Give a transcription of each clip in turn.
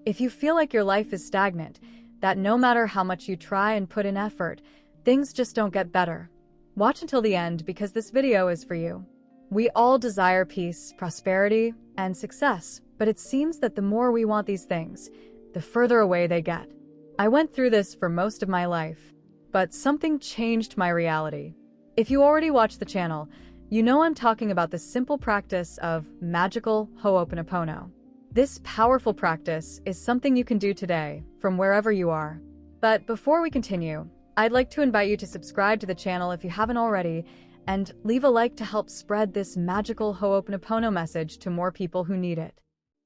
If you feel like your life is stagnant, that no matter how much you try and put in effort, things just don't get better, watch until the end because this video is for you. We all desire peace, prosperity, and success, but it seems that the more we want these things, the further away they get. I went through this for most of my life, but something changed my reality. If you already watched the channel, you know I'm talking about the simple practice of magical Ho'oponopono. This powerful practice is something you can do today from wherever you are. But before we continue, I'd like to invite you to subscribe to the channel if you haven't already, and leave a like to help spread this magical Ho'oponopono message to more people who need it.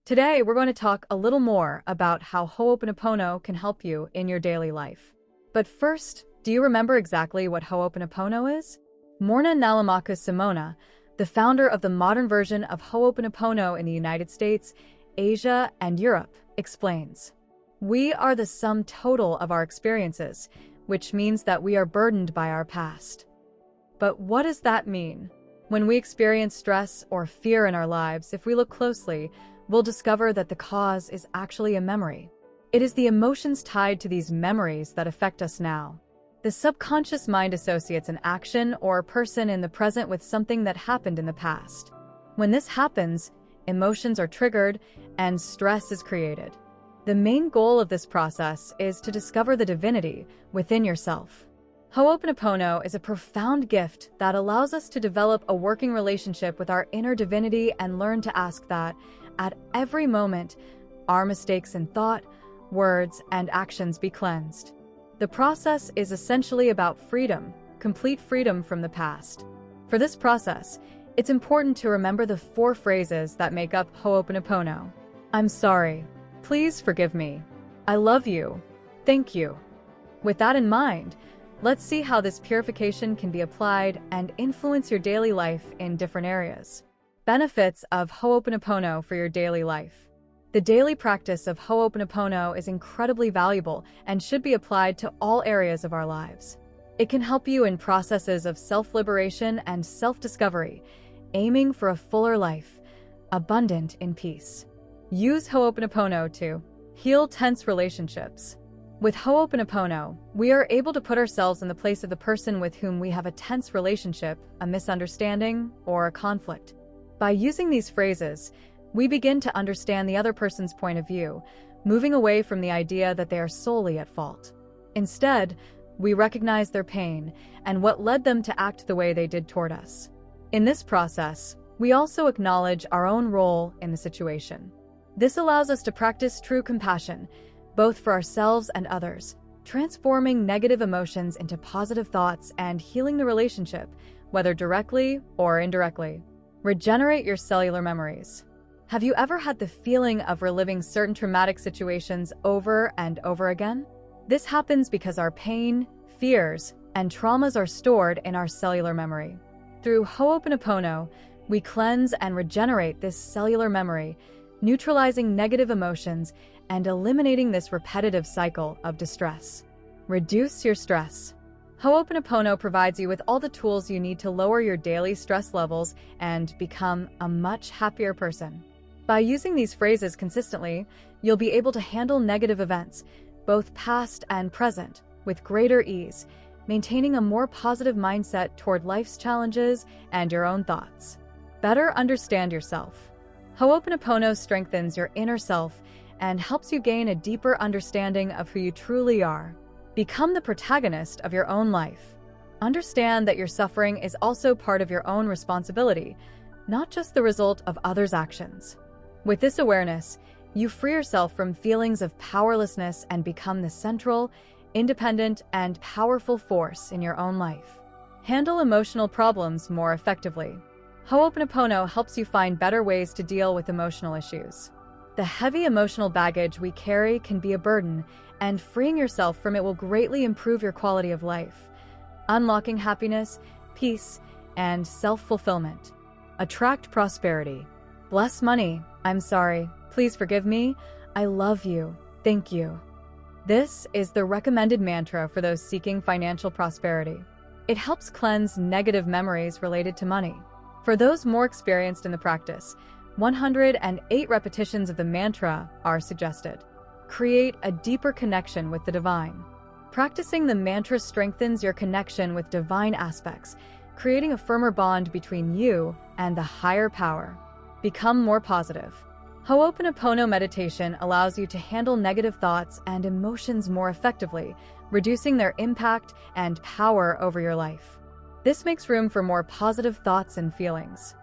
Today, we're going to talk a little more about how Ho'oponopono can help you in your daily life. But first, do you remember exactly what Ho'oponopono is? Morna Nalamaku Simona, the founder of the modern version of Ho'oponopono in the United States, Asia, and Europe, explains. We are the sum total of our experiences, which means that we are burdened by our past. But what does that mean? When we experience stress or fear in our lives, if we look closely, we'll discover that the cause is actually a memory. It is the emotions tied to these memories that affect us now. The subconscious mind associates an action or a person in the present with something that happened in the past. When this happens, emotions are triggered and stress is created. The main goal of this process is to discover the divinity within yourself. Ho'oponopono is a profound gift that allows us to develop a working relationship with our inner divinity and learn to ask that, at every moment, our mistakes in thought, words, and actions be cleansed. The process is essentially about freedom, complete freedom from the past. For this process, it's important to remember the 4 phrases that make up Ho'oponopono. I'm sorry. Please forgive me. I love you. Thank you. With that in mind, let's see how this purification can be applied and influence your daily life in different areas. Benefits of Ho'oponopono for your daily life. The daily practice of Ho'oponopono is incredibly valuable and should be applied to all areas of our lives. It can help you in processes of self-liberation and self-discovery, aiming for a fuller life, abundant in peace. Use Ho'oponopono to heal tense relationships. With Ho'oponopono, we are able to put ourselves in the place of the person with whom we have a tense relationship, a misunderstanding, or a conflict. By using these phrases, we begin to understand the other person's point of view, moving away from the idea that they are solely at fault. Instead, we recognize their pain and what led them to act the way they did toward us. In this process, we also acknowledge our own role in the situation. This allows us to practice true compassion, both for ourselves and others, transforming negative emotions into positive thoughts and healing the relationship, whether directly or indirectly. Regenerate your cellular memories. Have you ever had the feeling of reliving certain traumatic situations over and over again? This happens because our pain, fears, and traumas are stored in our cellular memory. Through Ho'oponopono, we cleanse and regenerate this cellular memory, neutralizing negative emotions and eliminating this repetitive cycle of distress. Reduce your stress. Ho'oponopono provides you with all the tools you need to lower your daily stress levels and become a much happier person. By using these phrases consistently, you'll be able to handle negative events, both past and present, with greater ease, maintaining a more positive mindset toward life's challenges and your own thoughts. Better understand yourself. Ho'oponopono strengthens your inner self and helps you gain a deeper understanding of who you truly are. Become the protagonist of your own life. Understand that your suffering is also part of your own responsibility, not just the result of others' actions. With this awareness, you free yourself from feelings of powerlessness and become the central, independent, and powerful force in your own life. Handle emotional problems more effectively. Ho'oponopono helps you find better ways to deal with emotional issues. The heavy emotional baggage we carry can be a burden, and freeing yourself from it will greatly improve your quality of life, unlocking happiness, peace, and self-fulfillment. Attract prosperity. Bless money. I'm sorry. Please forgive me. I love you. Thank you. This is the recommended mantra for those seeking financial prosperity. It helps cleanse negative memories related to money. For those more experienced in the practice, 108 repetitions of the mantra are suggested. create a deeper connection with the divine. Practicing the mantra strengthens your connection with divine aspects, creating a firmer bond between you and the higher power. Become more positive. Ho'oponopono meditation allows you to handle negative thoughts and emotions more effectively, reducing their impact and power over your life. This makes room for more positive thoughts and feelings.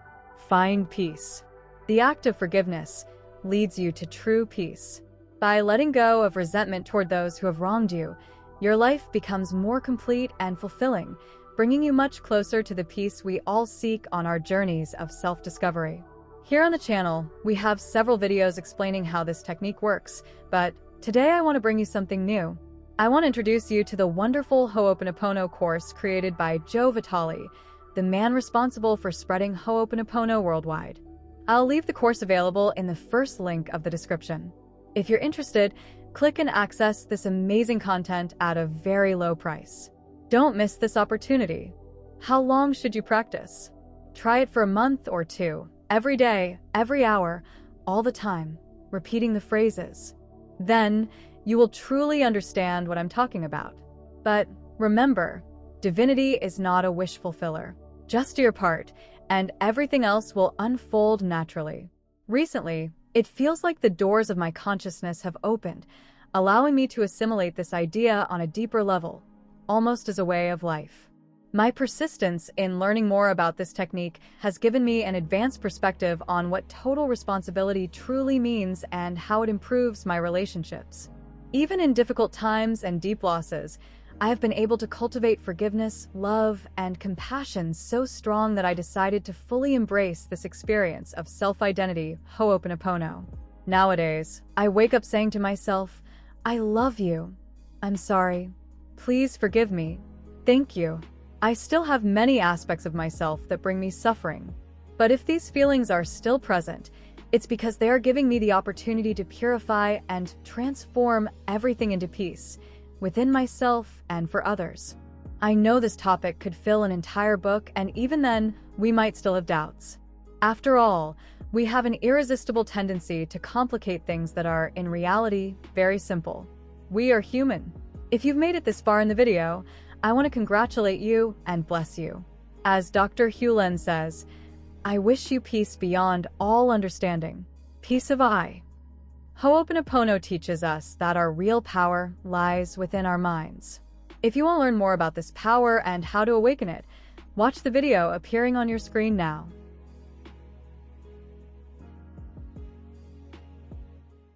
Find peace. The act of forgiveness leads you to true peace. By letting go of resentment toward those who have wronged you, your life becomes more complete and fulfilling, bringing you much closer to the peace we all seek on our journeys of self-discovery. Here on the channel, we have several videos explaining how this technique works, but today I want to bring you something new. I want to introduce you to the wonderful Ho'oponopono course created by Joe Vitale, the man responsible for spreading Ho'oponopono worldwide. I'll leave the course available in the first link of the description. If you're interested, click and access this amazing content at a very low price. Don't miss this opportunity. How long should you practice? Try it for a month or two. Every day, every hour, all the time, repeating the phrases. Then, you will truly understand what I'm talking about. But remember, divinity is not a wish fulfiller. Just do your part, and everything else will unfold naturally. Recently, it feels like the doors of my consciousness have opened, allowing me to assimilate this idea on a deeper level, almost as a way of life. My persistence in learning more about this technique has given me an advanced perspective on what total responsibility truly means and how it improves my relationships. Even in difficult times and deep losses, I have been able to cultivate forgiveness, love, and compassion so strong that I decided to fully embrace this experience of self-identity, Ho'oponopono. Nowadays, I wake up saying to myself, I love you. I'm sorry. Please forgive me. Thank you. I still have many aspects of myself that bring me suffering. But if these feelings are still present, it's because they are giving me the opportunity to purify and transform everything into peace, within myself and for others. I know this topic could fill an entire book, and even then, we might still have doubts. After all, we have an irresistible tendency to complicate things that are, in reality, very simple. We are human. If you've made it this far in the video, I want to congratulate you and bless you. As Dr. Hawaiian says, I wish you peace beyond all understanding. Peace of eye. Ho'oponopono teaches us that our real power lies within our minds. If you want to learn more about this power and how to awaken it, watch the video appearing on your screen now.